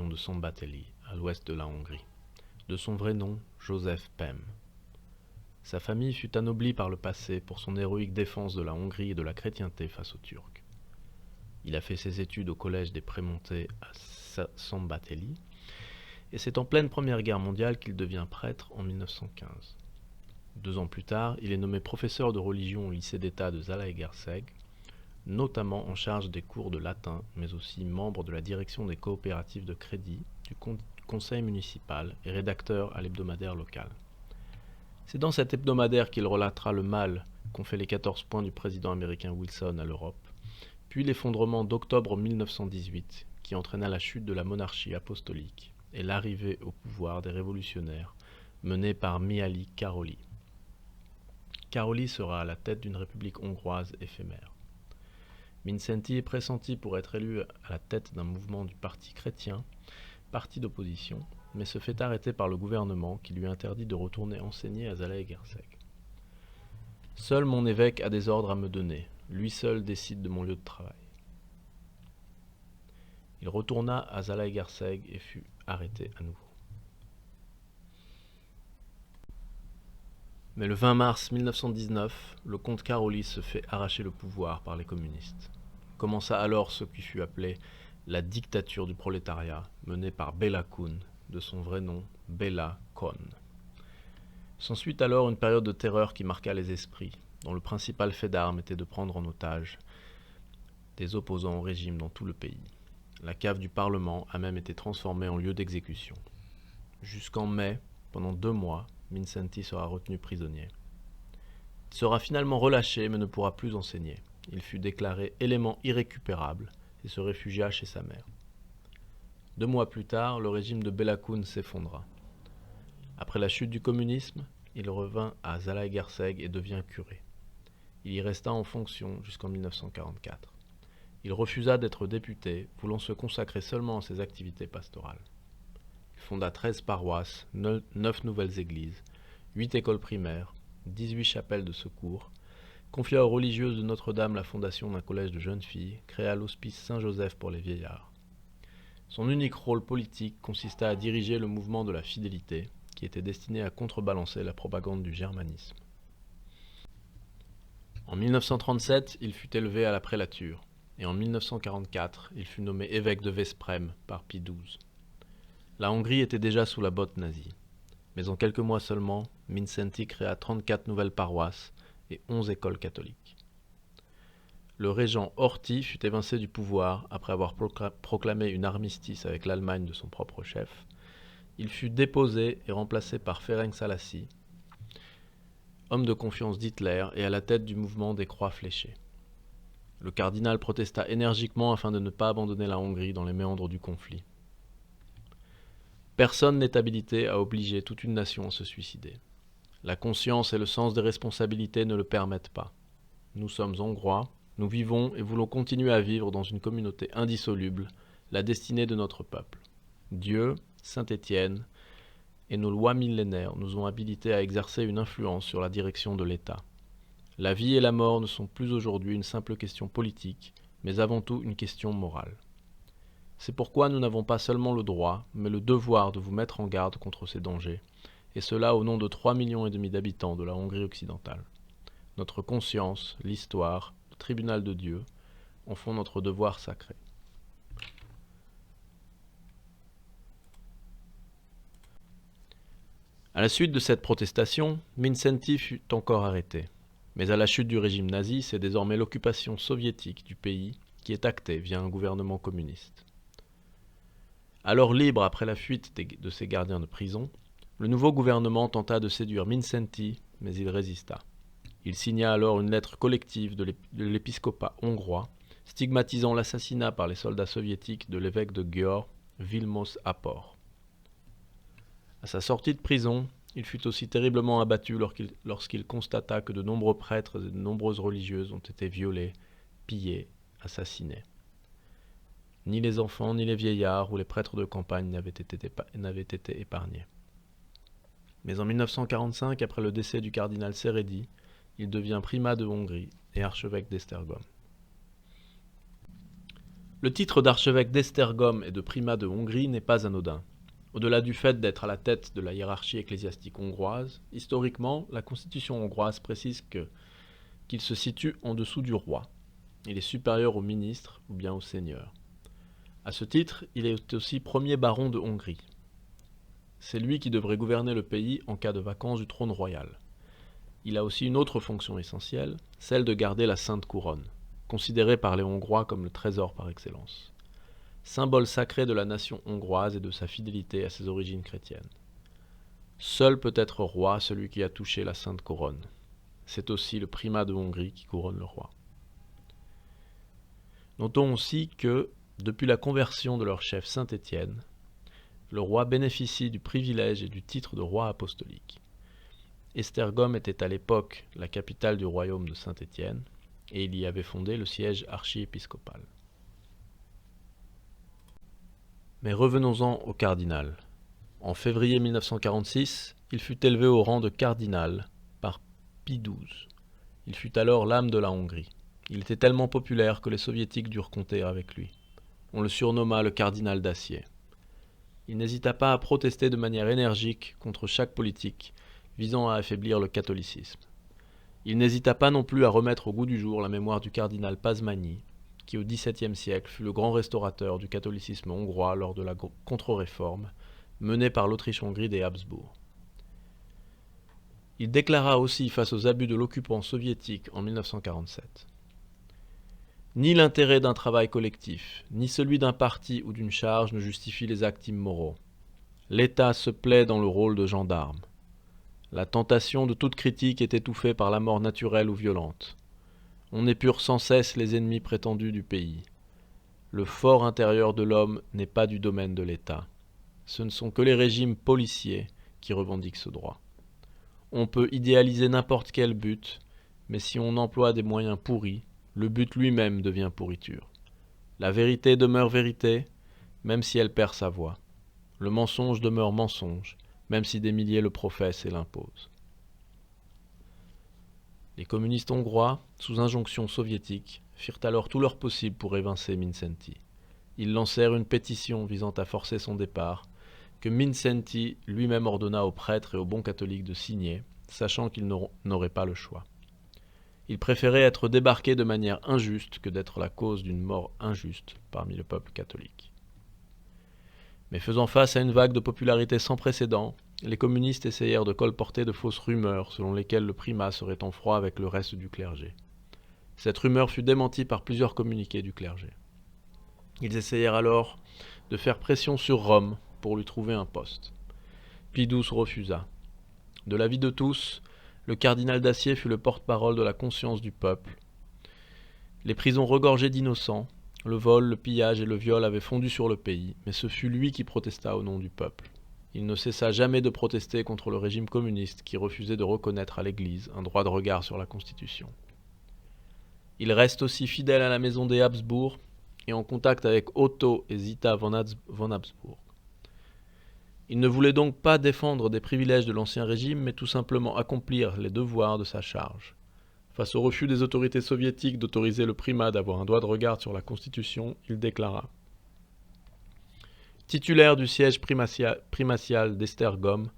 de Szombathely, à l'ouest de la Hongrie. De son vrai nom, Joseph Pem. Sa famille fut anoblie par le passé pour son héroïque défense de la Hongrie et de la chrétienté face aux Turcs. Il a fait ses études au collège des Prémontés à Szombathely, et c'est en pleine Première Guerre mondiale qu'il devient prêtre en 1915. 2 ans plus tard, il est nommé professeur de religion au lycée d'État de Zalaegerszeg, notamment en charge des cours de latin, mais aussi membre de la direction des coopératives de crédit, du conseil municipal et rédacteur à l'hebdomadaire local. C'est dans cet hebdomadaire qu'il relatera le mal qu'ont fait les 14 points du président américain Wilson à l'Europe, puis l'effondrement d'octobre 1918 qui entraîna la chute de la monarchie apostolique et l'arrivée au pouvoir des révolutionnaires menés par Mihály Károly. Károly sera à la tête d'une république hongroise éphémère. Mindszenty est pressenti pour être élu à la tête d'un mouvement du Parti chrétien, parti d'opposition, mais se fait arrêter par le gouvernement qui lui interdit de retourner enseigner à Zalaegerszeg. Seul mon évêque a des ordres à me donner, lui seul décide de mon lieu de travail. Il retourna à Zalaegerszeg et fut arrêté à nouveau. Mais le 20 mars 1919, le comte Károly se fait arracher le pouvoir par les communistes. Commença alors ce qui fut appelé la dictature du prolétariat, menée par Béla Kun, de son vrai nom Béla Kun. S'ensuit alors une période de terreur qui marqua les esprits, dont le principal fait d'armes était de prendre en otage des opposants au régime dans tout le pays. La cave du Parlement a même été transformée en lieu d'exécution. Jusqu'en mai, pendant 2 mois, Mindszenty sera retenu prisonnier. Il sera finalement relâché mais ne pourra plus enseigner. Il fut déclaré élément irrécupérable et se réfugia chez sa mère. 2 mois plus tard, le régime de Béla Kun s'effondra. Après la chute du communisme, il revint à Zalaegerszeg et devient curé. Il y resta en fonction jusqu'en 1944. Il refusa d'être député, voulant se consacrer seulement à ses activités pastorales. Il fonda 13 paroisses, 9 nouvelles églises, 8 écoles primaires, 18 chapelles de secours, confia aux religieuses de Notre-Dame la fondation d'un collège de jeunes filles, créa l'hospice Saint-Joseph pour les vieillards. Son unique rôle politique consista à diriger le mouvement de la fidélité, qui était destiné à contrebalancer la propagande du germanisme. En 1937, il fut élevé à la prélature, et en 1944, il fut nommé évêque de Veszprém par Pie XII. La Hongrie était déjà sous la botte nazie, mais en quelques mois seulement, Mindszenty créa 34 nouvelles paroisses et 11 écoles catholiques. Le régent Horthy fut évincé du pouvoir après avoir proclamé une armistice avec l'Allemagne de son propre chef. Il fut déposé et remplacé par Ferenc Szálasi, homme de confiance d'Hitler et à la tête du mouvement des Croix fléchées. Le cardinal protesta énergiquement afin de ne pas abandonner la Hongrie dans les méandres du conflit. Personne n'est habilité à obliger toute une nation à se suicider. La conscience et le sens des responsabilités ne le permettent pas. Nous sommes Hongrois, nous vivons et voulons continuer à vivre dans une communauté indissoluble, la destinée de notre peuple. Dieu, Saint-Étienne et nos lois millénaires nous ont habilités à exercer une influence sur la direction de l'État. La vie et la mort ne sont plus aujourd'hui une simple question politique, mais avant tout une question morale. C'est pourquoi nous n'avons pas seulement le droit, mais le devoir de vous mettre en garde contre ces dangers, et cela au nom de 3,5 millions d'habitants de la Hongrie occidentale. Notre conscience, l'histoire, le tribunal de Dieu en font notre devoir sacré. À la suite de cette protestation, Mindszenty fut encore arrêté. Mais à la chute du régime nazi, c'est désormais l'occupation soviétique du pays qui est actée via un gouvernement communiste. Alors libre après la fuite de ses gardiens de prison, le nouveau gouvernement tenta de séduire Mindszenty, mais il résista. Il signa alors une lettre collective de l'épiscopat hongrois, stigmatisant l'assassinat par les soldats soviétiques de l'évêque de Győr, Vilmos Apor. À sa sortie de prison, il fut aussi terriblement abattu lorsqu'il constata que de nombreux prêtres et de nombreuses religieuses ont été violés, pillés, assassinés. Ni les enfants, ni les vieillards ou les prêtres de campagne n'avaient été épargnés. Mais en 1945, après le décès du cardinal Szeredy, il devient primat de Hongrie et archevêque d'Esztergom. Le titre d'archevêque d'Esztergom et de primat de Hongrie n'est pas anodin. Au-delà du fait d'être à la tête de la hiérarchie ecclésiastique hongroise, historiquement, la constitution hongroise précise qu'il se situe en dessous du roi. Il est supérieur au ministre ou bien au seigneur. À ce titre, il est aussi premier baron de Hongrie. C'est lui qui devrait gouverner le pays en cas de vacance du trône royal. Il a aussi une autre fonction essentielle, celle de garder la Sainte Couronne, considérée par les Hongrois comme le trésor par excellence. Symbole sacré de la nation hongroise et de sa fidélité à ses origines chrétiennes. Seul peut être roi celui qui a touché la Sainte Couronne. C'est aussi le primat de Hongrie qui couronne le roi. Notons aussi que, depuis la conversion de leur chef Saint Étienne, le roi bénéficie du privilège et du titre de roi apostolique. Esztergom était à l'époque la capitale du royaume de Saint Étienne, et il y avait fondé le siège archiépiscopal. Mais revenons-en au cardinal. En février 1946, il fut élevé au rang de cardinal par Pie XII. Il fut alors l'âme de la Hongrie. Il était tellement populaire que les soviétiques durent compter avec lui. On le surnomma le cardinal d'acier. Il n'hésita pas à protester de manière énergique contre chaque politique visant à affaiblir le catholicisme. Il n'hésita pas non plus à remettre au goût du jour la mémoire du cardinal Pázmány, qui au XVIIe siècle fut le grand restaurateur du catholicisme hongrois lors de la contre-réforme menée par l'Autriche-Hongrie des Habsbourg. Il déclara aussi face aux abus de l'occupant soviétique en 1947. Ni l'intérêt d'un travail collectif, ni celui d'un parti ou d'une charge ne justifient les actes immoraux. L'État se plaît dans le rôle de gendarme. La tentation de toute critique est étouffée par la mort naturelle ou violente. On épure sans cesse les ennemis prétendus du pays. Le fort intérieur de l'homme n'est pas du domaine de l'État. Ce ne sont que les régimes policiers qui revendiquent ce droit. On peut idéaliser n'importe quel but, mais si on emploie des moyens pourris, le but lui-même devient pourriture. La vérité demeure vérité, même si elle perd sa voix. Le mensonge demeure mensonge, même si des milliers le professent et l'imposent. Les communistes hongrois, sous injonction soviétique, firent alors tout leur possible pour évincer Mindszenty. Ils lancèrent une pétition visant à forcer son départ, que Mindszenty lui-même ordonna aux prêtres et aux bons catholiques de signer, sachant qu'ils n'auraient pas le choix. Il préférait être débarqué de manière injuste que d'être la cause d'une mort injuste parmi le peuple catholique. Mais faisant face à une vague de popularité sans précédent, les communistes essayèrent de colporter de fausses rumeurs selon lesquelles le primat serait en froid avec le reste du clergé. Cette rumeur fut démentie par plusieurs communiqués du clergé. Ils essayèrent alors de faire pression sur Rome pour lui trouver un poste. Pie XII refusa. De l'avis de tous, le cardinal d'Acier fut le porte-parole de la conscience du peuple. Les prisons regorgeaient d'innocents, le vol, le pillage et le viol avaient fondu sur le pays, mais ce fut lui qui protesta au nom du peuple. Il ne cessa jamais de protester contre le régime communiste qui refusait de reconnaître à l'Église un droit de regard sur la Constitution. Il reste aussi fidèle à la maison des Habsbourg et en contact avec Otto et Zita von Habsbourg. Il ne voulait donc pas défendre des privilèges de l'Ancien Régime, mais tout simplement accomplir les devoirs de sa charge. Face au refus des autorités soviétiques d'autoriser le primat d'avoir un droit de regard sur la Constitution, il déclara: Titulaire du siège primatial d'Esztergom,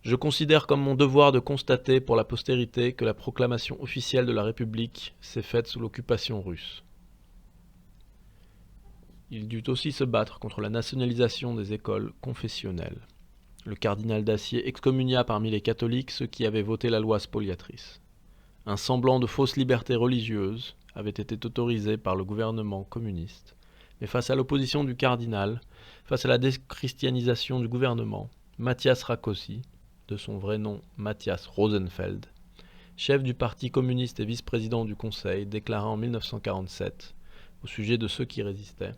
je considère comme mon devoir de constater pour la postérité que la proclamation officielle de la République s'est faite sous l'occupation russe. Il dut aussi se battre contre la nationalisation des écoles confessionnelles. Le cardinal d'Acier excommunia parmi les catholiques ceux qui avaient voté la loi spoliatrice. Un semblant de fausse liberté religieuse avait été autorisé par le gouvernement communiste, mais face à l'opposition du cardinal, face à la déchristianisation du gouvernement, Matthias Rákosi, de son vrai nom Matthias Rosenfeld, chef du parti communiste et vice-président du Conseil, déclara en 1947, au sujet de ceux qui résistaient: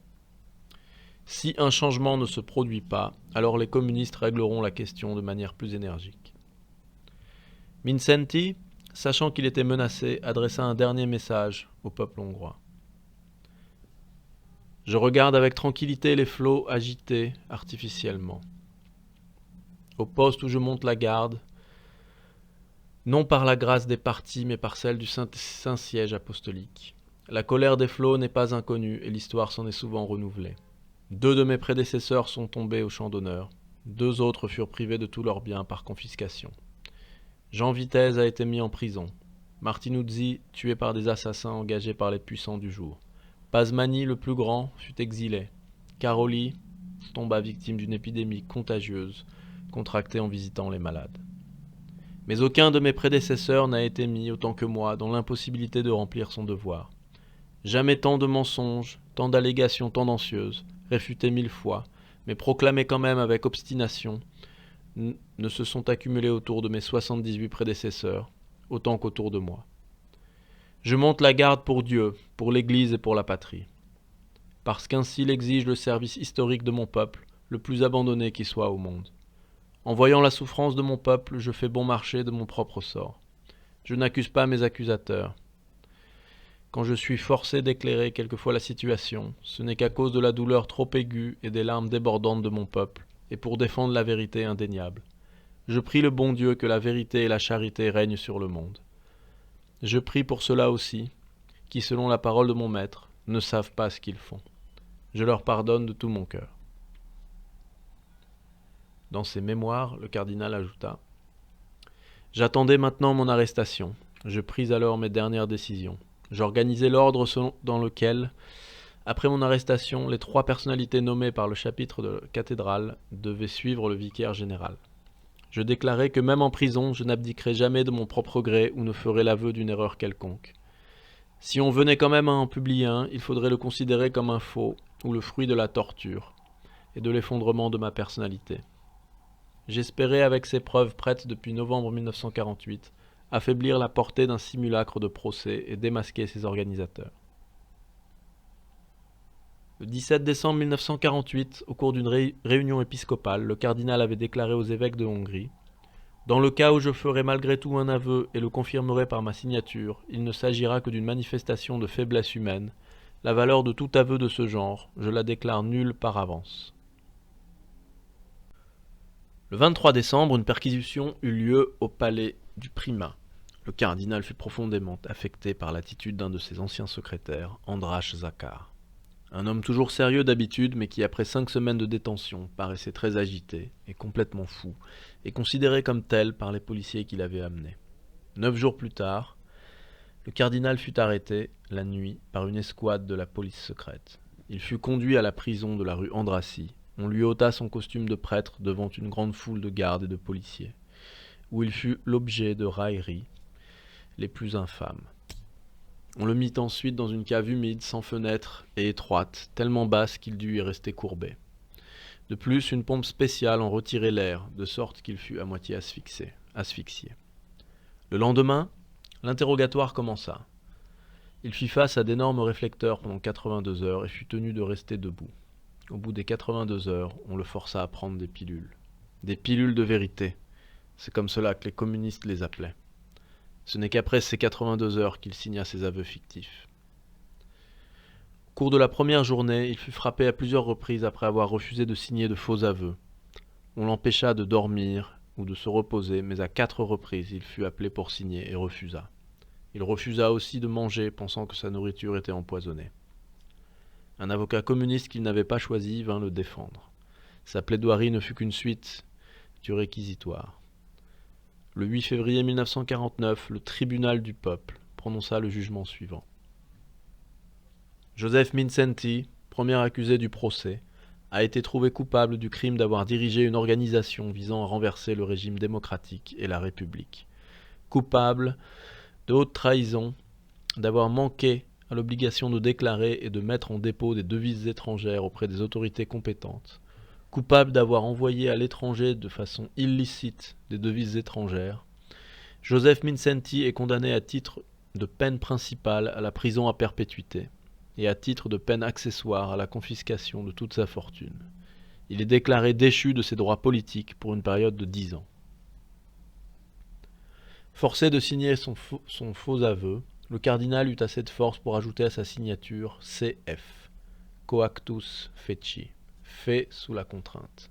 Si un changement ne se produit pas, alors les communistes régleront la question de manière plus énergique. Mindszenty, sachant qu'il était menacé, adressa un dernier message au peuple hongrois. Je regarde avec tranquillité les flots agités artificiellement. Au poste où je monte la garde, non par la grâce des partis, mais par celle du Saint-Siège apostolique, La colère des flots n'est pas inconnue et l'histoire s'en est souvent renouvelée. 2 de mes prédécesseurs sont tombés au champ d'honneur. 2 autres furent privés de tous leurs biens par confiscation. Jean Vitez a été mis en prison. Martinuzzi, tué par des assassins engagés par les puissants du jour. Pasmani, le plus grand, fut exilé. Caroli tomba victime d'une épidémie contagieuse, contractée en visitant les malades. Mais aucun de mes prédécesseurs n'a été mis, autant que moi, dans l'impossibilité de remplir son devoir. Jamais tant de mensonges, tant d'allégations tendancieuses, réfutées 1000 fois, mais proclamées quand même avec obstination, ne se sont accumulés autour de mes 78 prédécesseurs, autant qu'autour de moi. Je monte la garde pour Dieu, pour l'Église et pour la patrie. Parce qu'ainsi l'exige le service historique de mon peuple, le plus abandonné qui soit au monde. En voyant la souffrance de mon peuple, je fais bon marché de mon propre sort. Je n'accuse pas mes accusateurs. Quand je suis forcé d'éclairer quelquefois la situation, ce n'est qu'à cause de la douleur trop aiguë et des larmes débordantes de mon peuple, et pour défendre la vérité indéniable. Je prie le bon Dieu que la vérité et la charité règnent sur le monde. Je prie pour ceux-là aussi, qui, selon la parole de mon maître, ne savent pas ce qu'ils font. Je leur pardonne de tout mon cœur. Dans ses mémoires, le cardinal ajouta « J'attendais maintenant mon arrestation. Je pris alors mes dernières décisions. J'organisai l'ordre dans lequel, après mon arrestation, les 3 personnalités nommées par le chapitre de la cathédrale devaient suivre le vicaire général. Je déclarai que même en prison, je n'abdiquerais jamais de mon propre gré ou ne ferais l'aveu d'une erreur quelconque. Si on venait quand même à en publier un, il faudrait le considérer comme un faux ou le fruit de la torture et de l'effondrement de ma personnalité. J'espérais, avec ces preuves prêtes depuis novembre 1948, affaiblir la portée d'un simulacre de procès et démasquer ses organisateurs. Le 17 décembre 1948, au cours d'une réunion épiscopale, le cardinal avait déclaré aux évêques de Hongrie « Dans le cas où je ferai malgré tout un aveu et le confirmerai par ma signature, il ne s'agira que d'une manifestation de faiblesse humaine. La valeur de tout aveu de ce genre, je la déclare nulle par avance. » Le 23 décembre, une perquisition eut lieu au palais du Primat. Le cardinal fut profondément affecté par l'attitude d'un de ses anciens secrétaires, András Zakar. Un homme toujours sérieux d'habitude, mais qui, après 5 semaines de détention, paraissait très agité et complètement fou, et considéré comme tel par les policiers qui l'avaient amené. 9 jours plus tard, le cardinal fut arrêté, la nuit, par une escouade de la police secrète. Il fut conduit à la prison de la rue Andrassy. On lui ôta son costume de prêtre devant une grande foule de gardes et de policiers, où il fut l'objet de railleries les plus infâmes. On le mit ensuite dans une cave humide, sans fenêtre et étroite, tellement basse qu'il dut y rester courbé. De plus, une pompe spéciale en retirait l'air, de sorte qu'il fut à moitié asphyxié. Le lendemain, l'interrogatoire commença. Il fit face à d'énormes réflecteurs pendant 82 heures et fut tenu de rester debout. Au bout des 82 heures, on le força à prendre des pilules. Des pilules de vérité. C'est comme cela que les communistes les appelaient. Ce n'est qu'après ces 82 heures qu'il signa ses aveux fictifs. Au cours de la première journée, il fut frappé à plusieurs reprises après avoir refusé de signer de faux aveux. On l'empêcha de dormir ou de se reposer, mais à 4 reprises, il fut appelé pour signer et refusa. Il refusa aussi de manger, pensant que sa nourriture était empoisonnée. Un avocat communiste qu'il n'avait pas choisi vint le défendre. Sa plaidoirie ne fut qu'une suite du réquisitoire. Le 8 février 1949, le tribunal du peuple prononça le jugement suivant. Joseph Mincenty, premier accusé du procès, a été trouvé coupable du crime d'avoir dirigé une organisation visant à renverser le régime démocratique et la République. Coupable de haute trahison, d'avoir manqué à l'obligation de déclarer et de mettre en dépôt des devises étrangères auprès des autorités compétentes, coupable d'avoir envoyé à l'étranger de façon illicite des devises étrangères, Joseph Mincenty est condamné à titre de peine principale à la prison à perpétuité et à titre de peine accessoire à la confiscation de toute sa fortune. Il est déclaré déchu de ses droits politiques pour une période de 10 ans. Forcé de signer son faux aveu, le cardinal eut assez de force pour ajouter à sa signature CF, coactus feci, fait sous la contrainte.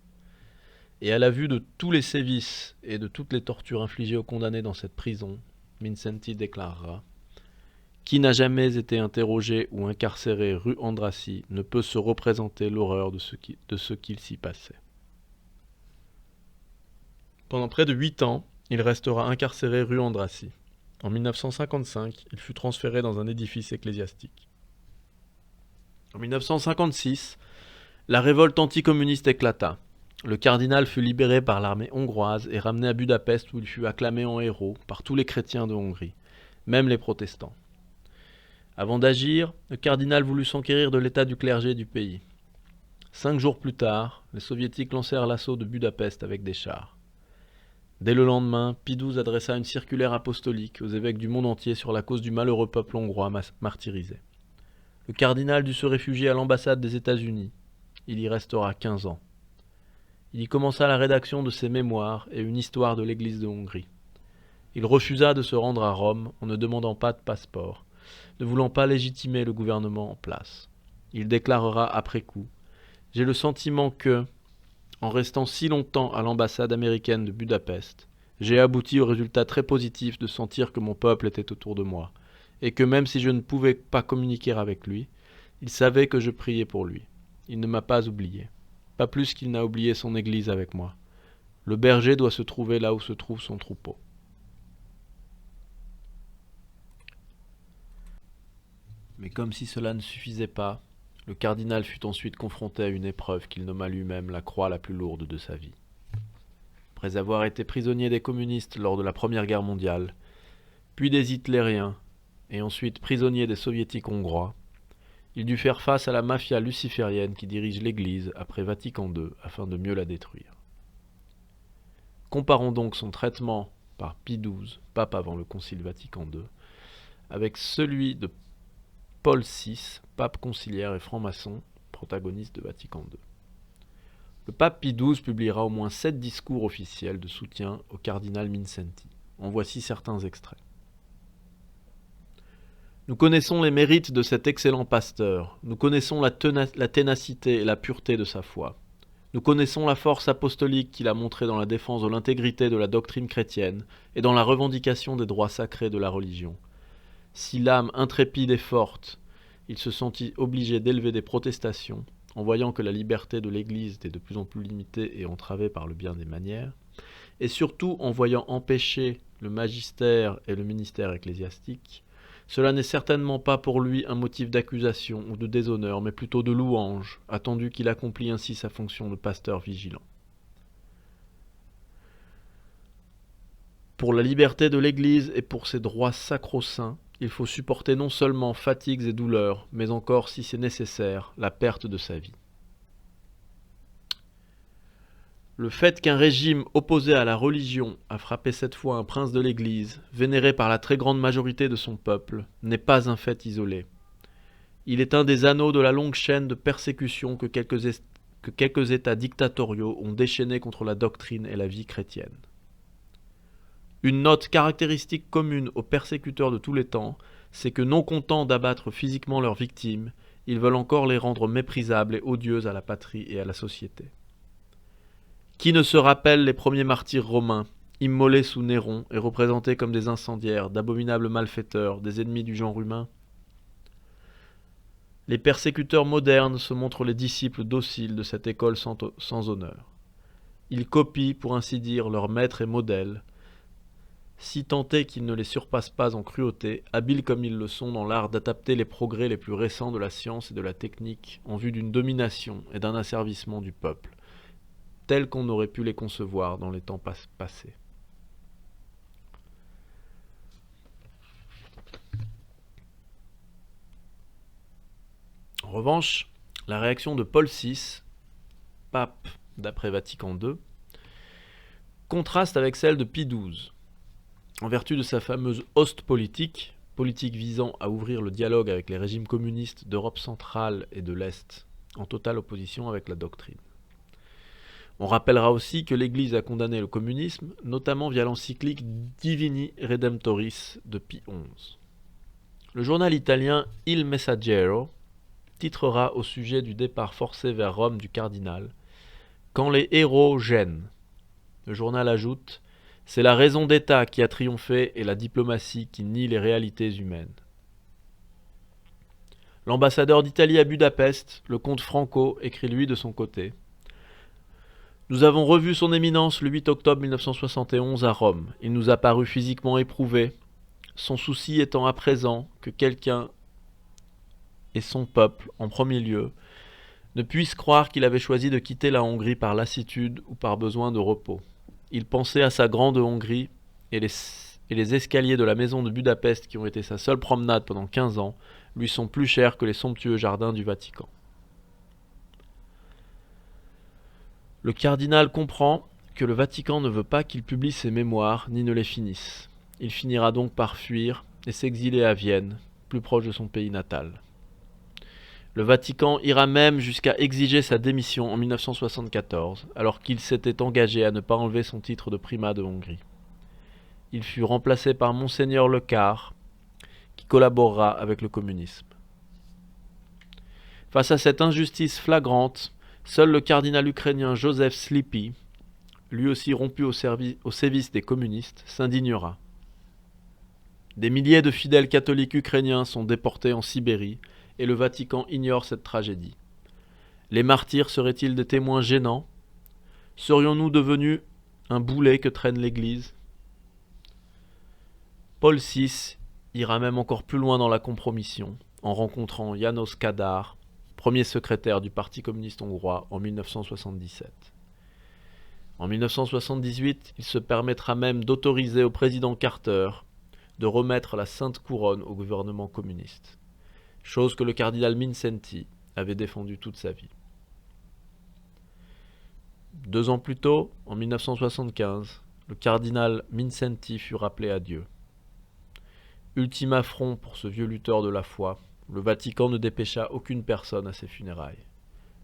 Et à la vue de tous les sévices et de toutes les tortures infligées aux condamnés dans cette prison, Mincenty déclarera Qui n'a jamais été interrogé ou incarcéré rue Andrassy ne peut se représenter l'horreur de ce qu'il s'y passait. Pendant près de 8 ans, il restera incarcéré rue Andrassy. En 1955, il fut transféré dans un édifice ecclésiastique. En 1956, la révolte anticommuniste éclata. Le cardinal fut libéré par l'armée hongroise et ramené à Budapest où il fut acclamé en héros par tous les chrétiens de Hongrie, même les protestants. Avant d'agir, le cardinal voulut s'enquérir de l'état du clergé du pays. 5 jours plus tard, les soviétiques lancèrent l'assaut de Budapest avec des chars. Dès le lendemain, Pie XII adressa une circulaire apostolique aux évêques du monde entier sur la cause du malheureux peuple hongrois martyrisé. Le cardinal dut se réfugier à l'ambassade des États-Unis. Il y restera 15 ans. Il y commença la rédaction de ses mémoires et une histoire de l'Église de Hongrie. Il refusa de se rendre à Rome en ne demandant pas de passeport, ne voulant pas légitimer le gouvernement en place. Il déclarera après coup « J'ai le sentiment que, en restant si longtemps à l'ambassade américaine de Budapest, j'ai abouti au résultat très positif de sentir que mon peuple était autour de moi, et que même si je ne pouvais pas communiquer avec lui, il savait que je priais pour lui. Il ne m'a pas oublié, pas plus qu'il n'a oublié son Église avec moi. Le berger doit se trouver là où se trouve son troupeau. » Mais comme si cela ne suffisait pas, le cardinal fut ensuite confronté à une épreuve qu'il nomma lui-même la croix la plus lourde de sa vie. Après avoir été prisonnier des communistes lors de la Première Guerre mondiale, puis des hitlériens, et ensuite prisonnier des soviétiques hongrois, il dut faire face à la mafia luciférienne qui dirige l'Église après Vatican II afin de mieux la détruire. Comparons donc son traitement par Pie XII, pape avant le Concile Vatican II, avec celui de Paul VI, pape conciliaire et franc-maçon, protagoniste de Vatican II. Le pape Pie XII publiera au moins 7 discours officiels de soutien au cardinal Mindszenty. En voici certains extraits. Nous connaissons les mérites de cet excellent pasteur, nous connaissons la ténacité et la pureté de sa foi. Nous connaissons la force apostolique qu'il a montrée dans la défense de l'intégrité de la doctrine chrétienne et dans la revendication des droits sacrés de la religion. Si l'âme intrépide et forte, il se sentit obligé d'élever des protestations, en voyant que la liberté de l'Église était de plus en plus limitée et entravée par le bien des manières, et surtout en voyant empêcher le magistère et le ministère ecclésiastique, cela n'est certainement pas pour lui un motif d'accusation ou de déshonneur, mais plutôt de louange, attendu qu'il accomplit ainsi sa fonction de pasteur vigilant. Pour la liberté de l'Église et pour ses droits sacro-saints, il faut supporter non seulement fatigues et douleurs, mais encore, si c'est nécessaire, la perte de sa vie. Le fait qu'un régime opposé à la religion a frappé cette fois un prince de l'Église, vénéré par la très grande majorité de son peuple, n'est pas un fait isolé. Il est un des anneaux de la longue chaîne de persécutions que quelques États dictatoriaux ont déchaîné contre la doctrine et la vie chrétienne. Une note caractéristique commune aux persécuteurs de tous les temps, c'est que non contents d'abattre physiquement leurs victimes, ils veulent encore les rendre méprisables et odieuses à la patrie et à la société. Qui ne se rappelle les premiers martyrs romains, immolés sous Néron et représentés comme des incendiaires, d'abominables malfaiteurs, des ennemis du genre humain ? Les persécuteurs modernes se montrent les disciples dociles de cette école sans honneur. Ils copient, pour ainsi dire, leurs maîtres et modèles, si tant est qu'ils ne les surpassent pas en cruauté, habiles comme ils le sont dans l'art d'adapter les progrès les plus récents de la science et de la technique en vue d'une domination et d'un asservissement du peuple, tels qu'on aurait pu les concevoir dans les temps passés. En revanche, la réaction de Paul VI, pape d'après Vatican II, contraste avec celle de Pie XII. En vertu de sa fameuse hoste politique visant à ouvrir le dialogue avec les régimes communistes d'Europe centrale et de l'Est, en totale opposition avec la doctrine. On rappellera aussi que l'Église a condamné le communisme, notamment via l'encyclique Divini Redemptoris de Pie XI. Le journal italien Il Messaggero titrera au sujet du départ forcé vers Rome du cardinal « Quand les héros gênent ». Le journal ajoute « C'est la raison d'État qui a triomphé et la diplomatie qui nie les réalités humaines ». L'ambassadeur d'Italie à Budapest, le comte Franco, écrit lui de son côté. Nous avons revu son éminence le 8 octobre 1971 à Rome. Il nous a paru physiquement éprouvé, son souci étant à présent que quelqu'un et son peuple, en premier lieu, ne puissent croire qu'il avait choisi de quitter la Hongrie par lassitude ou par besoin de repos. Il pensait à sa grande Hongrie et les escaliers de la maison de Budapest qui ont été sa seule promenade pendant 15 ans lui sont plus chers que les somptueux jardins du Vatican. Le cardinal comprend que le Vatican ne veut pas qu'il publie ses mémoires ni ne les finisse. Il finira donc par fuir et s'exiler à Vienne, plus proche de son pays natal. Le Vatican ira même jusqu'à exiger sa démission en 1974, alors qu'il s'était engagé à ne pas enlever son titre de primat de Hongrie. Il fut remplacé par Monseigneur Lecard, qui collaborera avec le communisme. Face à cette injustice flagrante, seul le cardinal ukrainien Joseph Sleepy, lui aussi rompu au sévice des communistes, s'indignera. Des milliers de fidèles catholiques ukrainiens sont déportés en Sibérie, et le Vatican ignore cette tragédie. Les martyrs seraient-ils des témoins gênants? Serions-nous devenus un boulet que traîne l'Église? Paul VI ira même encore plus loin dans la compromission, en rencontrant János Kadar, premier secrétaire du Parti communiste hongrois en 1977. En 1978, il se permettra même d'autoriser au président Carter de remettre la Sainte Couronne au gouvernement communiste, chose que le cardinal Mindszenty avait défendue toute sa vie. 2 ans plus tôt, en 1975, le cardinal Mindszenty fut rappelé à Dieu. Ultime affront pour ce vieux lutteur de la foi, le Vatican ne dépêcha aucune personne à ses funérailles.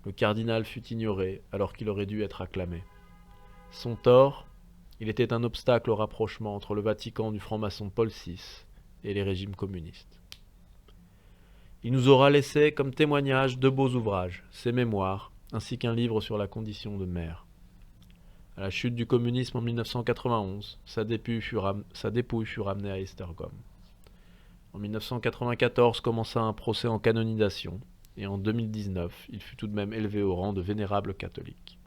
Le cardinal fut ignoré alors qu'il aurait dû être acclamé. Son tort, il était un obstacle au rapprochement entre le Vatican du franc-maçon Paul VI et les régimes communistes. Il nous aura laissé comme témoignage 2 beaux ouvrages, ses mémoires, ainsi qu'un livre sur la condition de mère. À la chute du communisme en 1991, sa dépouille fut ramenée à Esztergom. En 1994 commença un procès en canonisation, et en 2019, il fut tout de même élevé au rang de vénérable catholique.